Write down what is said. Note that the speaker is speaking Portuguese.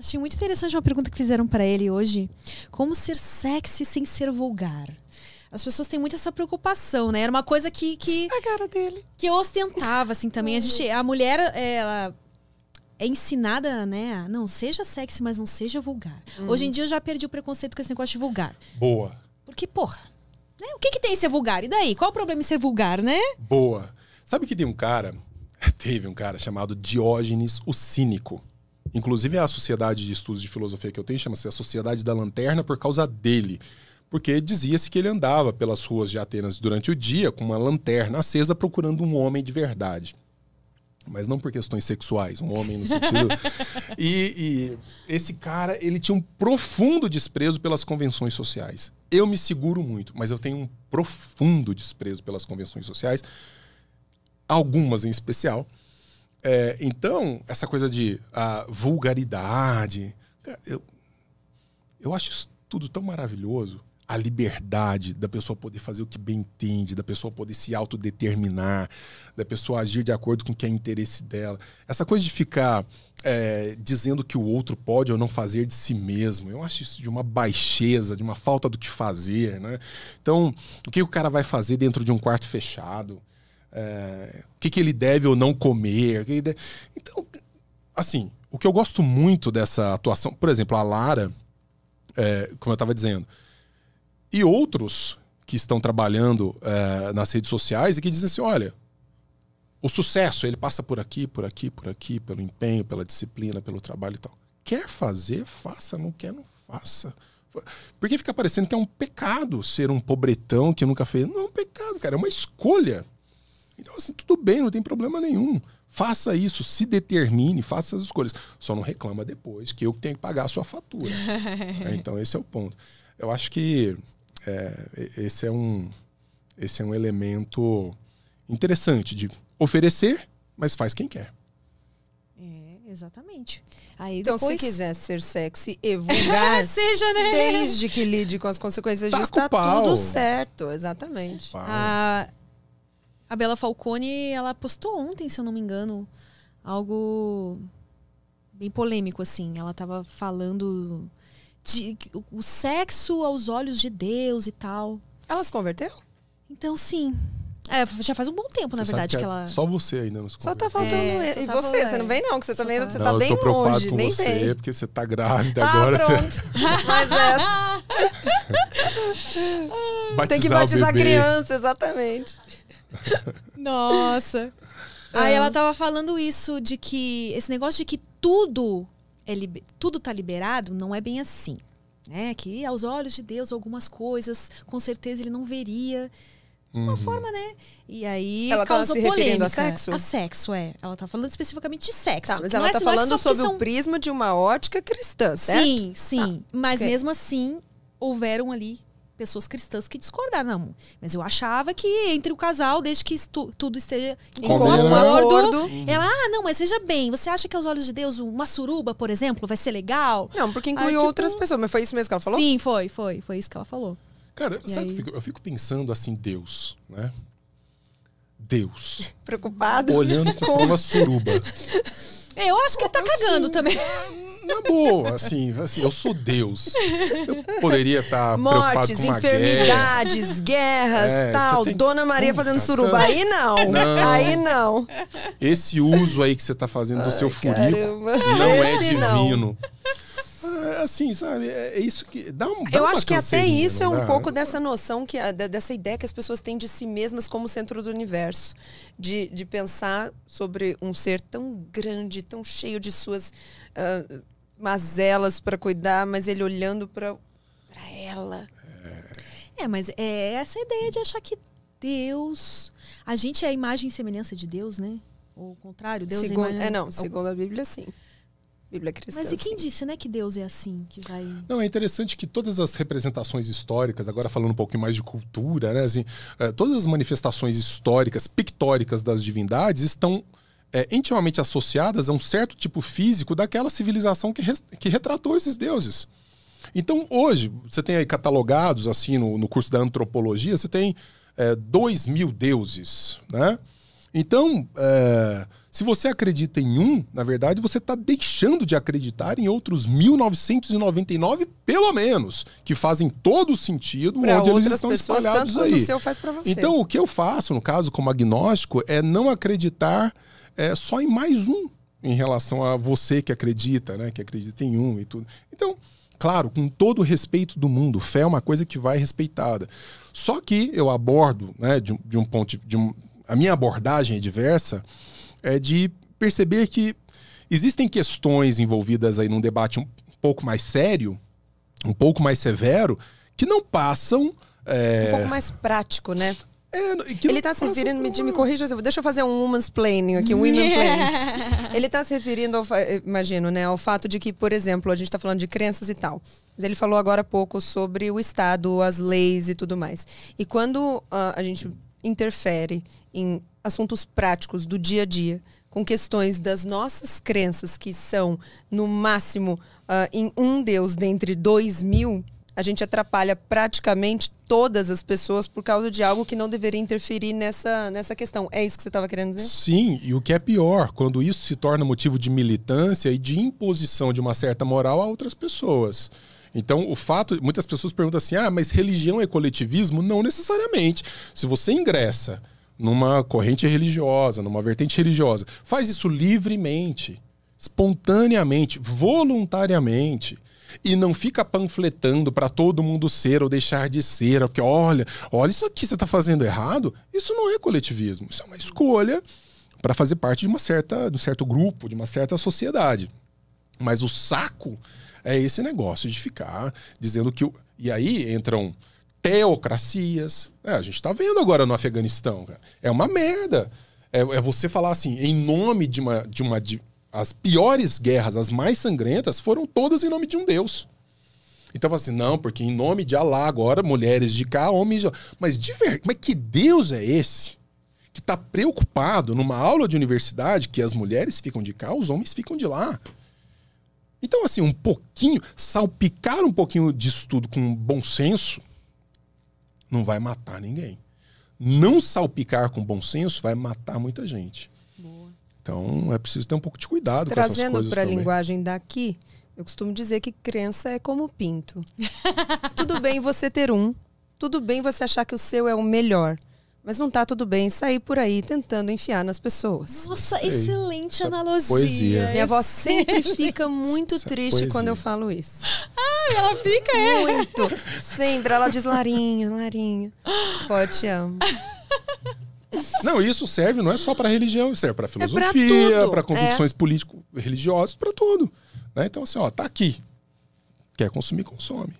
Achei muito interessante uma pergunta que fizeram pra ele hoje. Como ser sexy sem ser vulgar? As pessoas têm muito essa preocupação, né? Era uma coisa que A cara dele. que eu ostentava, assim, também. A mulher, ela é ensinada, né? A, não, seja sexy, mas não seja vulgar. Hoje em dia eu já perdi o preconceito com esse negócio de vulgar. Boa. Porque, porra, né? O que tem em ser vulgar? E daí? Qual o problema em ser vulgar, né? Boa. Sabe que teve um cara chamado Diógenes o Cínico. Inclusive a sociedade de estudos de filosofia que eu tenho chama-se a Sociedade da Lanterna por causa dele. Porque dizia-se que ele andava pelas ruas de Atenas durante o dia com uma lanterna acesa procurando um homem de verdade. Mas não por questões sexuais, um homem no sentido... E esse cara, ele tinha um profundo desprezo pelas convenções sociais. Eu me seguro muito, mas eu tenho um profundo desprezo pelas convenções sociais, algumas em especial. Então, essa coisa de vulgaridade, eu acho isso tudo tão maravilhoso. A liberdade da pessoa poder fazer o que bem entende, da pessoa poder se autodeterminar, da pessoa agir de acordo com o que é interesse dela. Essa coisa de ficar dizendo que o outro pode ou não fazer de si mesmo, eu acho isso de uma baixeza, de uma falta do que fazer, né? Então, o que o cara vai fazer dentro de um quarto fechado? O que ele deve ou não comer? Então, assim, o que eu gosto muito dessa atuação, por exemplo, a Lara, como eu estava dizendo, e outros que estão trabalhando nas redes sociais e que dizem assim, olha, o sucesso, ele passa por aqui, por aqui, por aqui, pelo empenho, pela disciplina, pelo trabalho e tal. Quer fazer, faça. Não quer, não faça. Porque fica parecendo que é um pecado ser um pobretão que nunca fez. Não é um pecado, cara, é uma escolha. Então, assim, tudo bem, não tem problema nenhum. Faça isso, se determine, faça as escolhas. Só não reclama depois, que eu tenho que pagar a sua fatura. Então, esse é o ponto. Eu acho que esse é um elemento interessante de oferecer, mas faz quem quer. Exatamente. Aí então, depois... se quiser ser sexy e vulgar, seja, né? Desde que lide com as consequências disso, tá tudo certo. Exatamente. A Bela Falcone, ela postou ontem, se eu não me engano, algo bem polêmico, assim. Ela tava falando de o sexo aos olhos de Deus e tal. Ela se converteu? Então, sim. Já faz um bom tempo, na verdade, que ela... Só você ainda nos converteu. Só tá faltando... E você não vem não, que você também tá bem longe. Eu tô preocupado com nem você, tem. porque você tá grávida agora. Pronto. Mas tem que batizar a criança, exatamente. Nossa. Aí ela tava falando isso, de que esse negócio de que tudo tá liberado, não é bem assim, né? Que aos olhos de Deus algumas coisas, com certeza ele não veria de uma forma, né? E aí ela causou se referindo polêmica. a sexo? A sexo, Ela tá falando especificamente de sexo. Tá, mas ela tá falando sobre o prisma de uma ótica cristã, certo? Sim. Mas mesmo assim, houveram ali pessoas cristãs que discordaram. Não, mas eu achava que entre o casal, desde que tudo esteja em comum acordo, ela, não, mas veja bem, você acha que aos olhos de Deus uma suruba, por exemplo, vai ser legal? Não, porque inclui outras pessoas, mas foi isso mesmo que ela falou? Sim, foi isso que ela falou. Cara, sabe que eu fico pensando assim, Deus, né? Deus. Preocupado. Olhando com uma suruba. Eu acho que ele tá cagando também. Na boa, assim, eu sou Deus. Eu poderia estar preocupado com uma enfermidades, guerras, tal. Dona Maria fazendo suruba. Aí não. Aí não. Esse uso aí que você tá fazendo do seu furico não é divino. Assim, sabe? É isso que dá um. Eu acho que até isso é um pouco dessa noção, dessa ideia que as pessoas têm de si mesmas como centro do universo. De pensar sobre um ser tão grande, tão cheio de suas mazelas para cuidar, mas ele olhando para ela. Mas é essa ideia de achar que Deus... A gente é a imagem e semelhança de Deus, né? Ou o contrário, Deus segundo a Bíblia, sim. Bíblia cristã. Mas e quem disse, né, que Deus é assim, que vai... Não, é interessante que todas as representações históricas, agora falando um pouquinho mais de cultura, né, assim, todas as manifestações históricas, pictóricas das divindades estão intimamente associadas a um certo tipo físico daquela civilização que retratou esses deuses. Então, hoje, você tem aí catalogados, assim, no curso da antropologia, você tem 2.000 deuses, né? Então, se você acredita em um, na verdade, você está deixando de acreditar em outros 1999, pelo menos, que fazem todo o sentido pra onde eles outras estão pessoas, espalhados tanto aí. quanto o seu faz pra você. Então, o que eu faço, no caso, como agnóstico, é não acreditar só em mais um em relação a você que acredita, né? Que acredita em um e tudo. Então, claro, com todo o respeito do mundo, fé é uma coisa que vai respeitada. Só que eu abordo, né, de um ponto... A minha abordagem é diversa, é de perceber que existem questões envolvidas aí num debate um pouco mais sério, um pouco mais severo, que não passam... Um pouco mais prático, né? Ele está se referindo, me corrija, deixa eu fazer um woman's planning aqui, um women planning. Ele está se referindo, imagino, né, ao fato de que, por exemplo, a gente está falando de crenças e tal. Mas ele falou agora há pouco sobre o Estado, as leis e tudo mais. E quando a gente interfere em assuntos práticos do dia a dia, com questões das nossas crenças, que são, no máximo, em um Deus dentre 2.000, a gente atrapalha praticamente todas as pessoas por causa de algo que não deveria interferir nessa questão. É isso que você estava querendo dizer? Sim, e o que é pior, quando isso se torna motivo de militância e de imposição de uma certa moral a outras pessoas. Então, o fato... Muitas pessoas perguntam assim, mas religião é coletivismo? Não necessariamente. Se você ingressa numa corrente religiosa, numa vertente religiosa, faz isso livremente, espontaneamente, voluntariamente, e não fica panfletando para todo mundo ser ou deixar de ser, porque olha isso aqui você está fazendo errado, isso não é coletivismo, isso é uma escolha para fazer parte de um certo grupo, de uma certa sociedade. Mas o saco é esse negócio de ficar dizendo que... E aí entram teocracias. A gente tá vendo agora no Afeganistão, cara. É uma merda. É você falar assim, em nome de as piores guerras, as mais sangrentas, foram todas em nome de um Deus. Então, assim, não, porque em nome de Alá, agora, mulheres de cá, homens de lá. Mas que Deus é esse que tá preocupado numa aula de universidade que as mulheres ficam de cá, os homens ficam de lá? Então, assim, salpicar um pouquinho disso tudo com bom senso não vai matar ninguém. Não salpicar com bom senso vai matar muita gente. Boa. Então, é preciso ter um pouco de cuidado com essas coisas. Trazendo para a linguagem daqui, eu costumo dizer que crença é como pinto. Tudo bem você ter um, tudo bem você achar que o seu é o melhor, mas não tá tudo bem sair por aí tentando enfiar nas pessoas. Nossa, excelente analogia. Poesia. Minha avó sempre fica muito triste quando eu falo isso. Ai, ela fica, Muito. Sempre. Ela diz, Larinha, pô, te amo. Não, isso serve não é só para religião, serve para filosofia, para convicções político-religiosas, para tudo. Né? Então, assim, tá aqui. Quer consumir, consome.